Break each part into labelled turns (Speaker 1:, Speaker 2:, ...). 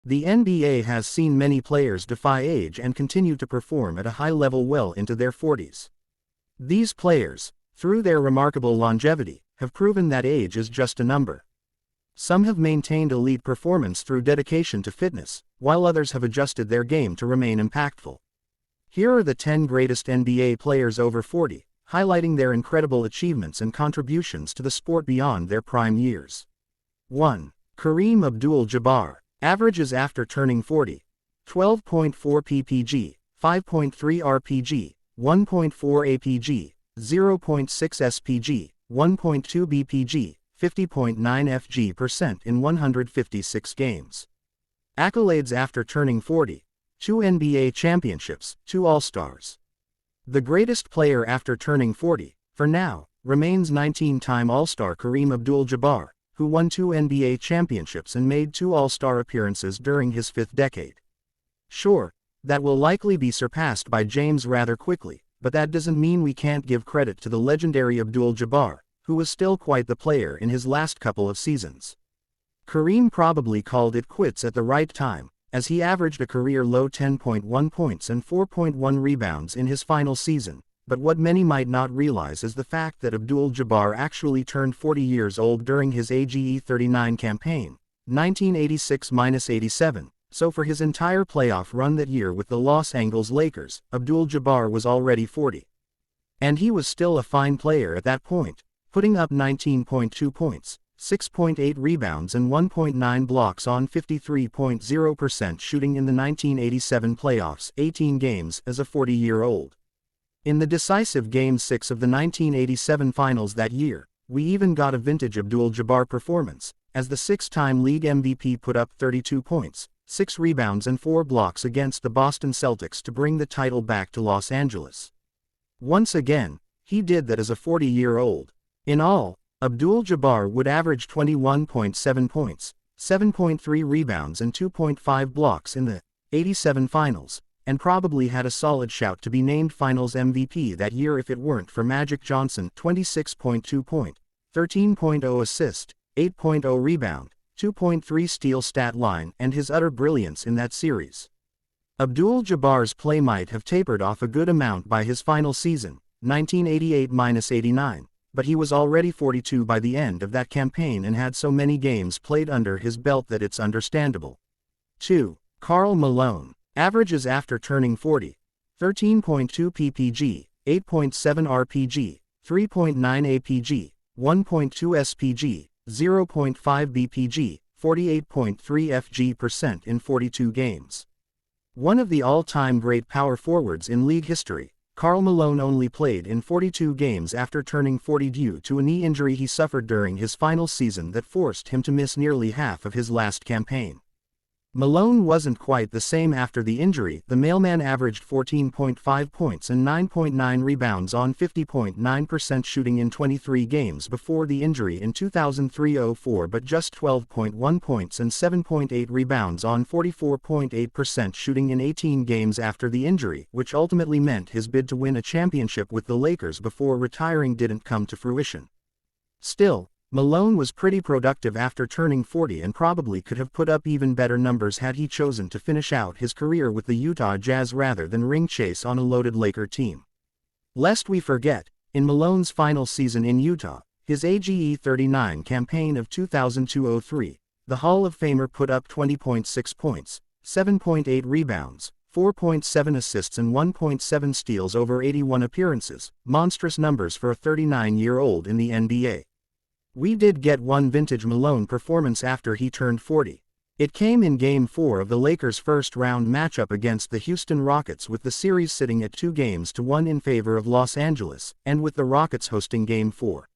Speaker 1: The NBA has seen many players defy age and continue to perform at a high level well into their 40s. These players, through their remarkable longevity, have proven that age is just a number. Some have maintained elite performance through dedication to fitness, while others have adjusted their game to remain impactful. Here are the 10 greatest NBA players over 40, highlighting their incredible achievements and contributions to the sport beyond their prime years. 1. Kareem AbdulJabar. Averages after turning 40. 12.4 ppg, 5.3 rpg, 1.4 apg, 0.6 spg, 1.2 bpg, 50.9 fg% in 156 games. Accolades after turning 40. 2 NBA championships, 2 All-Stars. The greatest player after turning 40, for now, remains 19-time All-Star Kareem AbdulJabar, who won 2 NBA championships and made 2 All-Star appearances during his 5th decade. Sure, that will likely be surpassed by James rather quickly, but that doesn't mean we can't give credit to the legendary Abdul-Jabbar, who was still quite the player in his last couple of seasons. Kareem probably called it quits at the right time, as he averaged a career-low 10.1 points and 4.1 rebounds in his final season, but what many might not realize is the fact that Abdul-Jabbar actually turned 40 years old during his AGE 39 campaign, 1986-87, so for his entire playoff run that year with the Los Angeles Lakers, Abdul-Jabbar was already 40. And he was still a fine player at that point, putting up 19.2 points, 6.8 rebounds and 1.9 blocks on 53.0% shooting in the 1987 playoffs, 18 games as a 40-year-old. In the decisive Game 6 of the 1987 finals that year, we even got a vintage Abdul-Jabbar performance, as the 6-time league MVP put up 32 points, 6 rebounds and 4 blocks against the Boston Celtics to bring the title back to Los Angeles. Once again, he did that as a 40-year-old. In all, Abdul-Jabbar would average 21.7 points, 7.3 rebounds and 2.5 blocks in the 87 finals, and probably had a solid shout to be named Finals MVP that year if it weren't for Magic Johnson 26.2 point, 13.0 assist, 8.0 rebound, 2.3 steal stat line and his utter brilliance in that series. Abdul-Jabbar's play might have tapered off a good amount by his final season, 1988-89. But he was already 42 by the end of that campaign and had so many games played under his belt that it's understandable. 2. Karl Malone. Averages after turning 40. 13.2 ppg, 8.7 rpg, 3.9 apg, 1.2 spg, 0.5 bpg, 48.3 fg% in 42 games. One of the all-time great power forwards in league history, Karl Malone only played in 42 games after turning 40 due to a knee injury he suffered during his final season that forced him to miss nearly half of his last campaign. Malone wasn't quite the same after the injury. The mailman averaged 14.5 points and 9.9 rebounds on 50.9% shooting in 23 games before the injury in 2003-04, but just 12.1 points and 7.8 rebounds on 44.8% shooting in 18 games after the injury, which ultimately meant his bid to win a championship with the Lakers before retiring didn't come to fruition. Still, Malone was pretty productive after turning 40 and probably could have put up even better numbers had he chosen to finish out his career with the Utah Jazz rather than ring chase on a loaded Laker team. Lest we forget, in Malone's final season in Utah, his AGE 39 campaign of 2002-03, the Hall of Famer put up 20.6 points, 7.8 rebounds, 4.7 assists and 1.7 steals over 81 appearances, monstrous numbers for a 39-year-old in the NBA. We did get one vintage Malone performance after he turned 40. It came in Game 4 of the Lakers' first-round matchup against the Houston Rockets, with the series sitting at 2-1 in favor of Los Angeles, and with the Rockets hosting Game 4.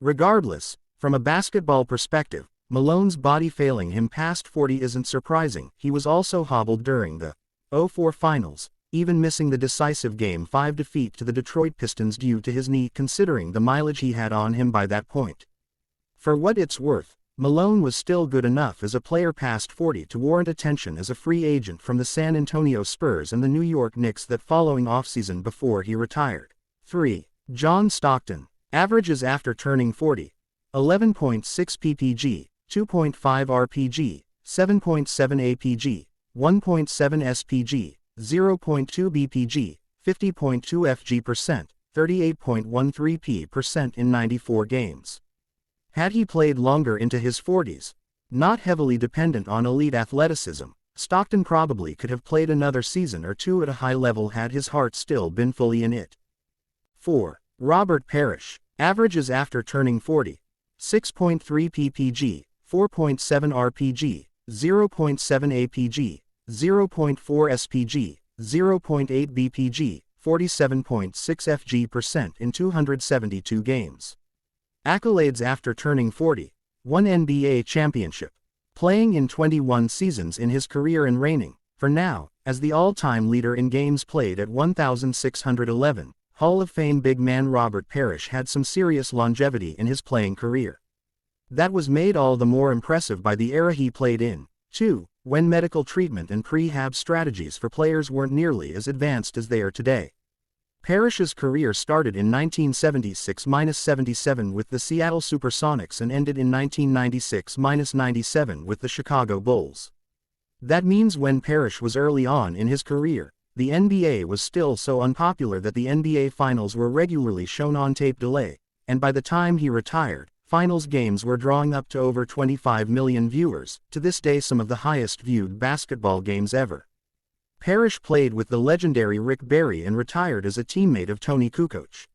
Speaker 1: Regardless, from a basketball perspective, Malone's body failing him past 40 isn't surprising. He was also hobbled during the 04 finals, even missing the decisive Game 5 defeat to the Detroit Pistons due to his knee, considering the mileage he had on him by that point. For what it's worth, Malone was still good enough as a player past 40 to warrant attention as a free agent from the San Antonio Spurs and the New York Knicks that following offseason before he retired. 3. John Stockton. Averages after turning 40. 11.6 ppg, 2.5 rpg, 7.7 APG, 1.7 SPG, 0.2 BPG, 50.2 FG%, 38.13% in 94 games. Had he played longer into his 40s, not heavily dependent on elite athleticism, Stockton probably could have played another season or two at a high level had his heart still been fully in it. 4. Robert Parrish. Averages after turning 40. 6.3 ppg, 4.7 rpg, 0.7 apg, 0.4 spg, 0.8 bpg, 47.6 fg% in 272 games. Accolades after turning 40. 1 NBA championship. Playing in 21 seasons in his career and reigning, for now, as the all-time leader in games played at 1,611, Hall of Fame big man Robert Parrish had some serious longevity in his playing career. That was made all the more impressive by the era he played in, too, when medical treatment and prehab strategies for players weren't nearly as advanced as they are today. Parrish's career started in 1976-77 with the Seattle Supersonics and ended in 1996-97 with the Chicago Bulls. That means when Parrish was early on in his career, the NBA was still so unpopular that the NBA Finals were regularly shown on tape delay, and by the time he retired, Finals games were drawing up to over 25 million viewers, to this day some of the highest viewed basketball games ever. Parrish played with the legendary Rick Barry and retired as a teammate of Tony Kukoc.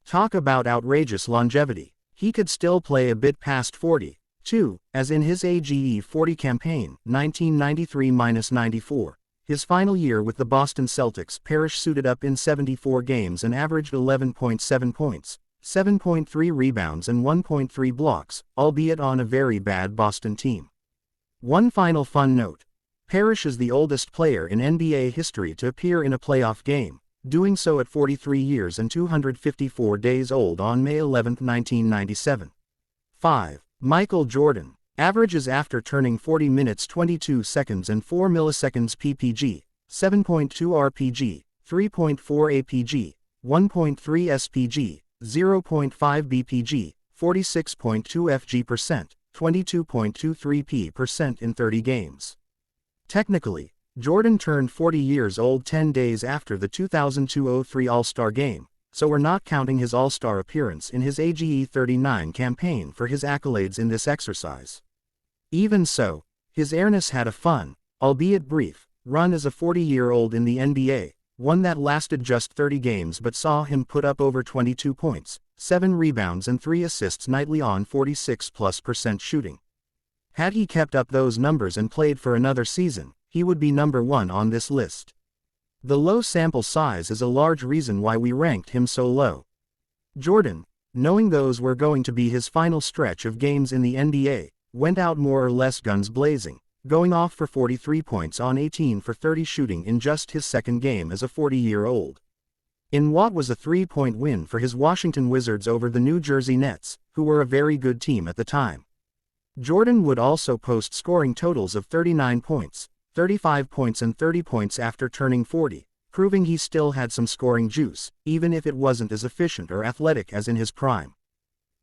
Speaker 1: Talk about outrageous longevity. He could still play a bit past 40, too, as in his AGE 40 campaign, 1993-94. His final year with the Boston Celtics, Parrish suited up in 74 games and averaged 11.7 points, 7.3 rebounds and 1.3 blocks, albeit on a very bad Boston team. One final fun note. Parrish is the oldest player in NBA history to appear in a playoff game, doing so at 43 years and 254 days old on May 11, 1997. 5. Michael Jordan. Averages after turning 40 minutes 22 seconds and 4 milliseconds ppg, 7.2 rpg, 3.4 apg, 1.3 spg, 0.5 bpg, 46.2 fg%, 22.23% in 30 games. Technically, Jordan turned 40 years old 10 days after the 2002-03 All-Star Game, so we're not counting his All-Star appearance in his AGE 39 campaign for his accolades in this exercise. Even so, his heiress had a fun, albeit brief, run as a 40-year-old in the NBA, one that lasted just 30 games but saw him put up over 22 points, 7 rebounds and 3 assists nightly on 46+% shooting. Had he kept up those numbers and played for another season, he would be number 1 on this list. The low sample size is a large reason why we ranked him so low. Jordan, knowing those were going to be his final stretch of games in the NBA, went out more or less guns blazing, going off for 43 points on 18 for 30 shooting in just his second game as a 40-year-old. In what was a 3-point win for his Washington Wizards over the New Jersey Nets, who were a very good team at the time. Jordan would also post scoring totals of 39 points, 35 points and 30 points after turning 40, proving he still had some scoring juice, even if it wasn't as efficient or athletic as in his prime.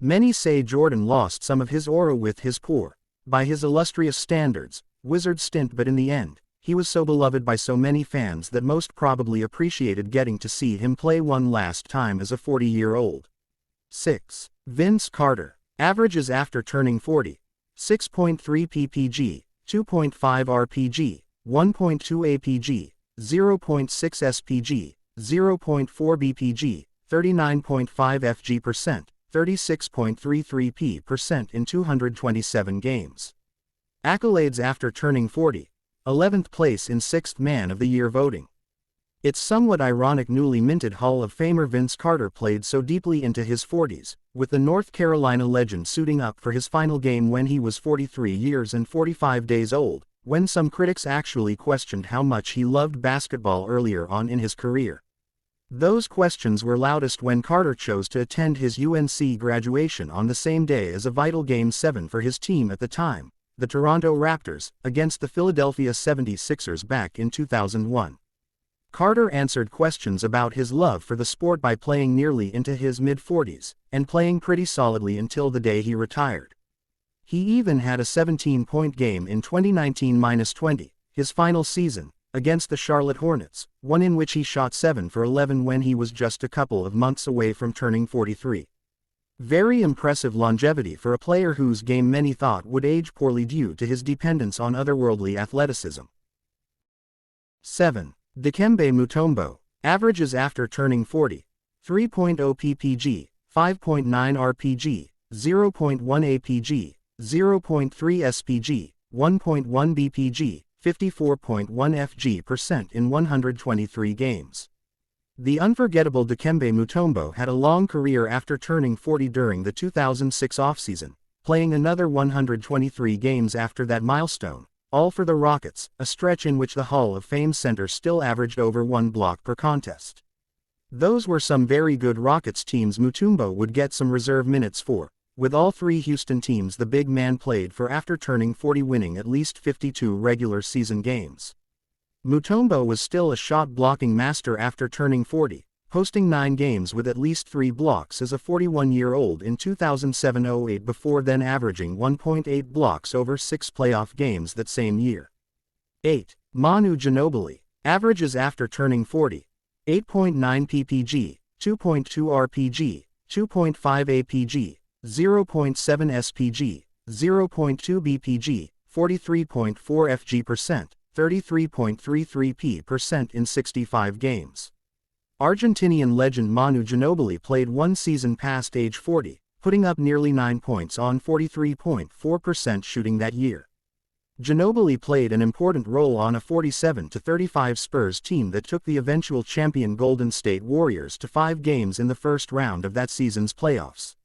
Speaker 1: Many say Jordan lost some of his aura with his poor, by his illustrious standards, Wizard stint, but in the end, he was so beloved by so many fans that most probably appreciated getting to see him play one last time as a 40-year-old. 6. Vince Carter. Averages after turning 40. 6.3 ppg, 2.5 rpg, 1.2 apg, 0.6 spg, 0.4 bpg, 39.5 fg%, 36.33% in 227 games. Accolades after turning 40. 11th place in 6th Man of the Year voting. It's somewhat ironic newly minted Hall of Famer Vince Carter played so deeply into his 40s, with the North Carolina legend suiting up for his final game when he was 43 years and 45 days old, when some critics actually questioned how much he loved basketball earlier on in his career. Those questions were loudest when Carter chose to attend his UNC graduation on the same day as a vital Game 7 for his team at the time, the Toronto Raptors, against the Philadelphia 76ers back in 2001. Carter answered questions about his love for the sport by playing nearly into his mid-40s, and playing pretty solidly until the day he retired. He even had a 17-point game in 2019-20, his final season, against the Charlotte Hornets, one in which he shot 7 for 11 when he was just a couple of months away from turning 43. Very impressive longevity for a player whose game many thought would age poorly due to his dependence on otherworldly athleticism. 7. Dikembe Mutombo, averages after turning 40, 3.0 ppg, 5.9 rpg, 0.1 apg, 0.3 spg, 1.1 bpg, 54.1 fg% in 123 games. The unforgettable Dikembe Mutombo had a long career after turning 40 during the 2006 offseason, playing another 123 games after that milestone, all for the Rockets, a stretch in which the Hall of Fame center still averaged over 1 block per contest. Those were some very good Rockets teams Mutombo would get some reserve minutes for, with all three Houston teams the big man played for after turning 40, winning at least 52 regular season games. Mutombo was still a shot-blocking master after turning 40, posting 9 games with at least 3 blocks as a 41-year-old in 2007-08 before then averaging 1.8 blocks over 6 playoff games that same year. 8. Manu Ginobili, averages after turning 40, 8.9 ppg, 2.2 rpg, 2.5 apg, 0.7 spg, 0.2 bpg, 43.4 fg%, 33.33% in 65 games. Argentinian legend Manu Ginobili played one season past age 40, putting up nearly 9 points on 43.4% shooting that year. Ginobili played an important role on a 47-35 Spurs team that took the eventual champion Golden State Warriors to 5 games in the first round of that season's playoffs.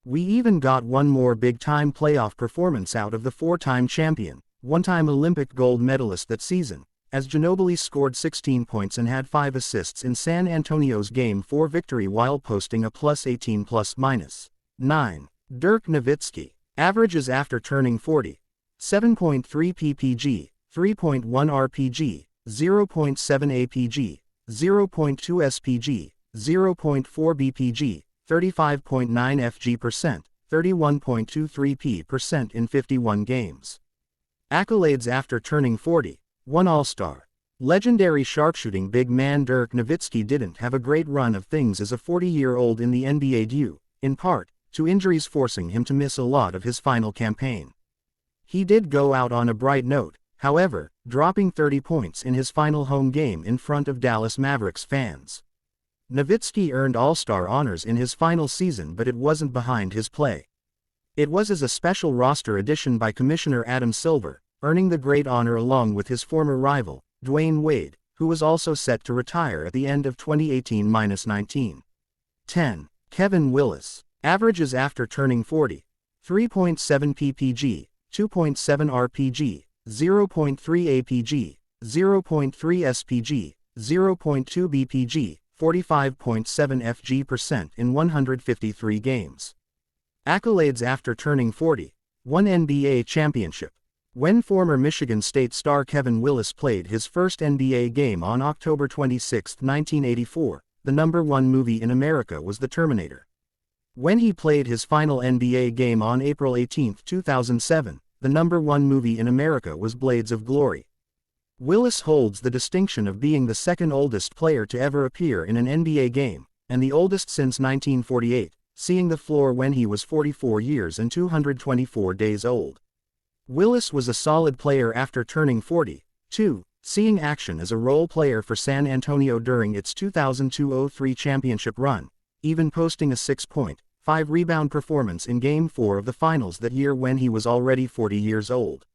Speaker 1: We even got one more big-time playoff performance out of the 4-time champion, one-time Olympic gold medalist that season, as Ginobili scored 16 points and had 5 assists in San Antonio's Game 4 victory while posting a +18 +9. Dirk Nowitzki, averages after turning 40, 7.3 ppg, 3.1 rpg, 0.7 apg, 0.2 spg, 0.4 bpg, 35.9 fg%, 31.23% in 51 games. Accolades after turning 40, 1 All-Star. Legendary sharpshooting big man Dirk Nowitzki didn't have a great run of things as a 40-year-old in the NBA due, in part, to injuries forcing him to miss a lot of his final campaign. He did go out on a bright note, however, dropping 30 points in his final home game in front of Dallas Mavericks fans. Nowitzki earned All-Star honors in his final season, but it wasn't behind his play. It was as a special roster addition by Commissioner Adam Silver, earning the great honor along with his former rival, Dwayne Wade, who was also set to retire at the end of 2018-19. 10. Kevin Willis, averages after turning 40, 3.7 ppg, 2.7 rpg, 0.3 apg, 0.3 spg, 0.2 bpg, 45.7 fg% in 153 games. Accolades after turning 40, 1 NBA championship. When former Michigan State star Kevin Willis played his first NBA game on October 26, 1984, the #1 movie in America was The Terminator. When he played his final NBA game on April 18, 2007, the #1 movie in America was Blades of Glory. Willis holds the distinction of being the second oldest player to ever appear in an NBA game, and the oldest since 1948, seeing the floor when he was 44 years and 224 days old. Willis was a solid player after turning 40, too, seeing action as a role player for San Antonio during its 2002-03 championship run, even posting a 6-point, 5-rebound performance in Game 4 of the finals that year when he was already 40 years old.